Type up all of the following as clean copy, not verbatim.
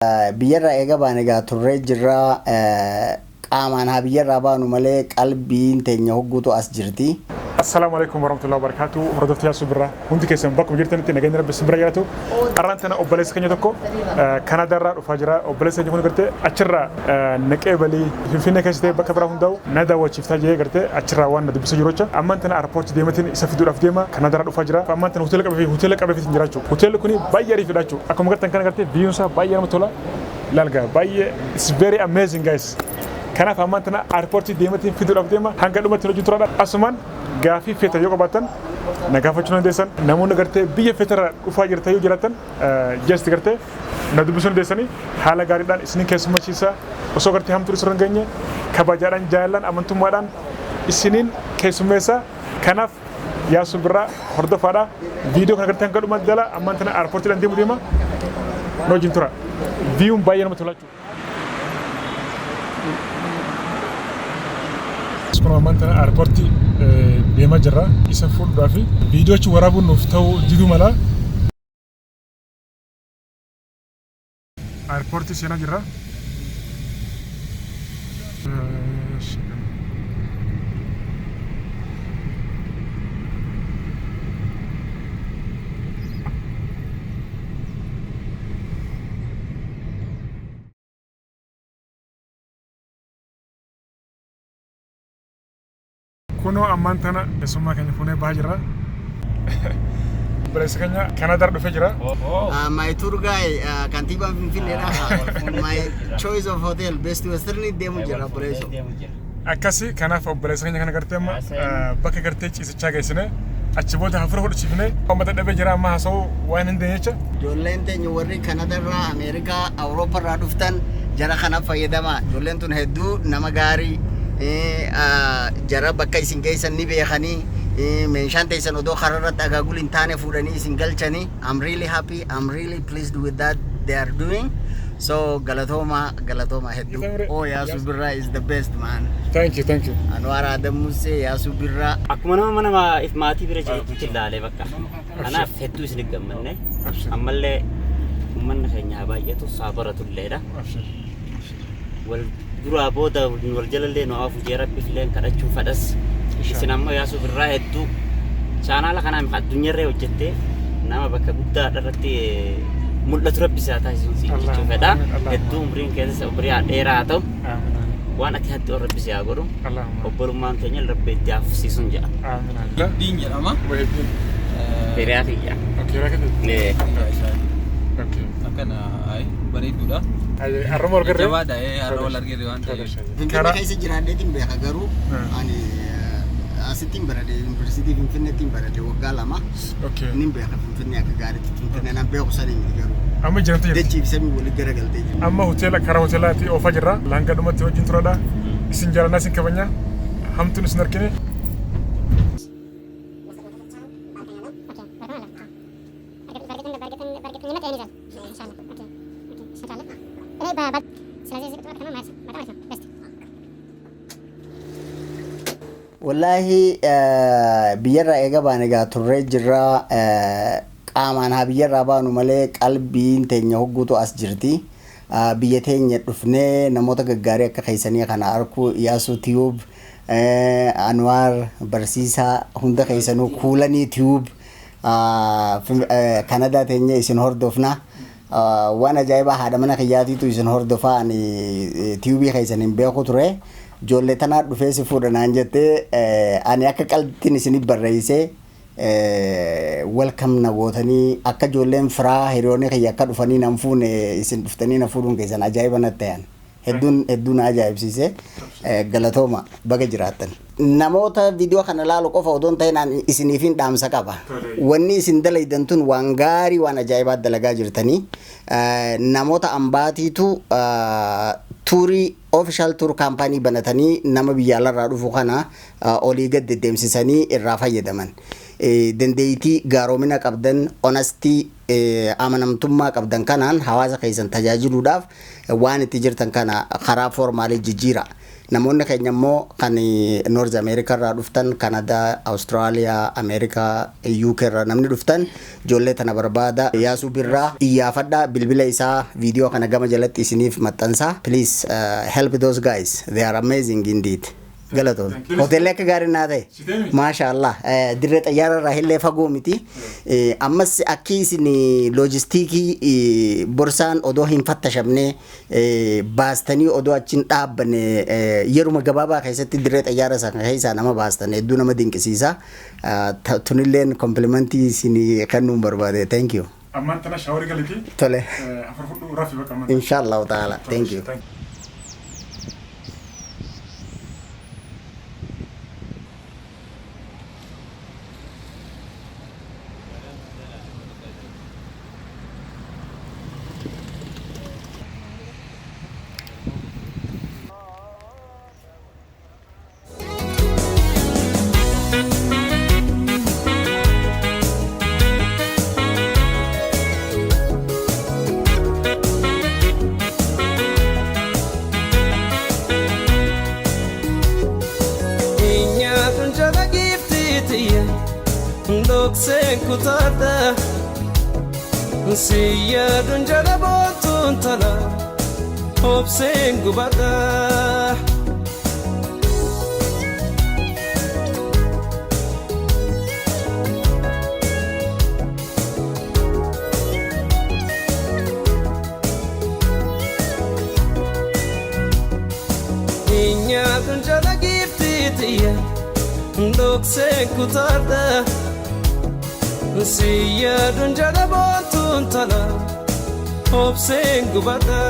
biyarra eega baanigaa turre jirra qaamaan haa biyarraa baanu malee qalbiin teenya hogguutu as jirti. السلام عليكم ورحمة الله وبركاته. وردت يا سبرة. هندي كيسن بكم جرتني تنجين رب سبرة جاتو. أرانتنا أوبليس كنيا تكو. كندا را وفاجرة أوبليس كنيا كرته. أشرا نكابلي في نكاشته بكبر هنداو. ندا وشيفتا جاي كرته. أشرا وان ندي بس جروتشا. أمانتنا أربورت ديمتين يسافدوا أفديما. كندا را وفاجرة. أمانتنا هوتيل كابي في تنجراتشو. هوتيل كوني بايري في داتشو. أكو مكان كان كرته بيونسا باير متولا. لالجا باي. It's very amazing guys. كنا فهمتنا أربورت ديمتين في دور أفديما. هنقدر نمتلو جتورا أسمان. Gaafi feta yoo qabaatan nagaafachuu dandeessan namoonni gartee biyya fetara dhufaa jirtan yoo jiraatan jeesti gartee na dubbisuu dandeessanii haala gaariidhaan isin keessummachiisa osoo gartee hamtuu isirra hin geenye kabajaadhaan jaalallaan amantummaadhaan isiniin keessummeessa kanaaf Yaasu Birraa hordofaadha viidiyoo kana gartee hanga dhumaatti jala ammaantana airpoortiidhaan deemu deema nu wajjin tura viiyuun baay'ee namatti tolaa. Kun ammaantana airpoortii deemaa jirra isa fuulduraa fi viidiyoochi waraabuun nuuf ta'uu diduu mala airpoortii seenaa jirra. Kuno amantana semua kanya punya bahjira. Berasa kanya Canada dofe jira. My tour guy kantiba Finfinera. My choice of hotel best western demo jira berasa. Akasi kana fa berasa kanya kana karte ma pakai karte isi caga isine. Achi boda hafra hodo chifne. Pamata dabe jira ma haso wainin denecha. Jollen te nyuwari Canada ra America Europa ra duftan jara kana fayyadama. Jollen tun heddu nama gari. Jara bakka isin geessan ni beekanii meeshaan teessan odoo kararratti agaagul hin taane fuudhanii isin galchanii. I'm really happy. I'm really pleased with that they are doing. So galatoma heddu. Oh Yaasu Birraa is the best man. Thank you. Anwar Adam Muse Yaasu Birraa. Akkuma nama if maatii bira jirtu ilaalee bakka. Kanaaf hedduu isin gammanne. Ammallee uummanni keenya baay'eetu saabaratulleedha. Dura booda wal jalallee nu afu jeerabbi fileen kadhachuu fadhas isin amma Yaasu Birraa hedduu chaanaala kanaan addunyaarree hojjettee nama bakka guddaa irratti mul'atu rabbisaa taasisuun si jechuu fedha hedduu umriin keessa umrii dheeraa ta'u waan ati hatti rabbisee godhu obbolummaan keenya rabbi itti hafsiisuun jedha. Diin jedhama. Firiyaa kiyya. Akkana bareeduudha. Arrama argarre. Jabaadha arrama argarre waan ta'eef. Finfinnee keessa jiraadheetiin beeka garuu ani asittiin barade yuunivarsiitii Finfinneetiin barade waggaa lama. Nin beeka Finfinnee akka gaariitti Finfinnee nan beeku saniin garuu. Amma jirtu Dachii fi samii waliin garagaltee jiru. Amma hoteela karaa hoteelaatti oofaa jirra. Langa dhumatti wajjin turadha. Isin jaalannaa isin kabanya. Hamtuun isin argine. Wallahi biyarra eega baanigaa turre jirra qaamaan haa biyarraa baanu malee qalbiin teenya hogguutu as jirti. Biyya teenya dhufnee namoota gaggaarii akka keessanii kana arku Yaasu Tiyuub Anwar barsiisaa hunda keessanuu kuulanii Tiyuub Kanadaa teenya isin hordofna. Waan ajaa'ibaa haadha mana kiyyaatiitu isin hordofaa ani Tiyuubii keessaniin beeku ture. Ijoollee tanaa dhufee si fuudhanaan jettee ani akka qalbiin isinii barreessee welcome na gootanii akka ijoolleen firaa hiriyoonni kiyya akka dhufanii nan fuune isin dhuftanii na fuudhuun keessan ajaa'iba natti ta'an hedduu na ajaa'ibsiise galatooma baga jiraattan. Namoota viidiyoo kana laalu qofa odoon ta'in isiniifin dhaamsa qaba. Wanni isin dalaydan tun waan gaarii waan ajaa'ibaa dalagaa jirtanii namoota ambaatiitu tuurii official tour company banatanii nama biyya alarraa dhufu kana olii gad deddeemsisanii irraa fayyadaman. Dandeettii gaaromina qabdan honesty amanamtummaa qabdan kanaan hawaasa keessan tajaajiluudhaaf waan itti jirtan kana karaa formaalee jijjiira. namoonni keenya immoo kan North America irraa dhuftan Canada Australia America UK irraa namni dhuftan ijoollee tana barbaada Yaasuu Birraa iyyaafadha bilbila isaa viidiyoo kana gama jalatti isiniif maxxansa please help those guys they are amazing indeed Galaton. Hotel akka gaarii naa ta'e. Maashaallah. Dirree xayyaara irraa illee fagoo miti. Ammas akki isin loojistiikii borsaan odoo hin fattashamne baastanii odoo achiin dhaabbanne yeruma gabaabaa keessatti dirree xayyaara sana keessaa nama baastan hedduu nama dinqisiisa. Tunilleen komplimentii isin kennuun barbaade. Thank you. Ammaan tana shaaworii galiti. Tole. Afarfudhu rafi bakka ammaan. Inshallah ta'ala. Thank you. Sen kutada siya dunjala botun tala hop sen gubada inya dunjala giftitiya dok sen kutada siya dunjala botun tala hop sen gubada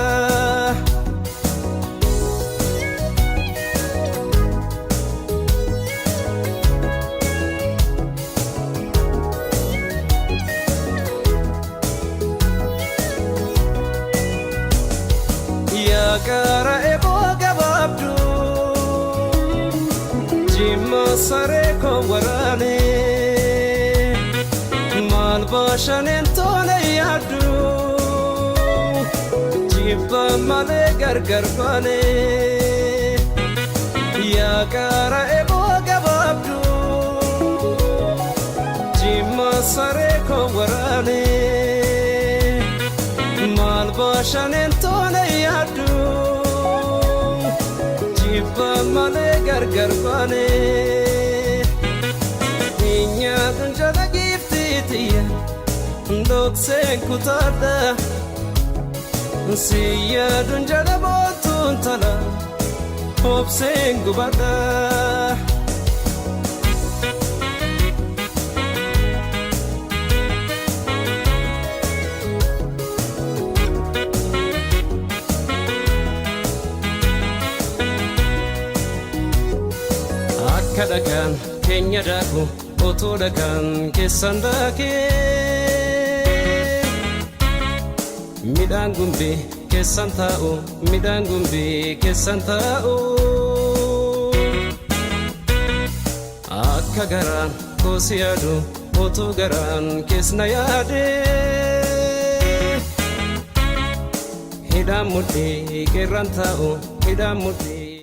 ya kara ebo gababdu jimma sare ko warane Bashanen tole yadu Jibba male gargar fane Ya kara ebo gababdu Jimma sare ko warane Mal bashanen tole yadu Jibba male gargar fane Inya dunjala Dok sen kutada siya dunjala botun tala hop sen gubada Akkadakan kenya daku otodakan kesandake Midhaan gumbii keessan taa'u midhaan gumbii keessan taa'u akka garaan koosi yaadu otoo garaan keessna yaade hidhaan mudhii qeerran taa'u hidhaan mudhii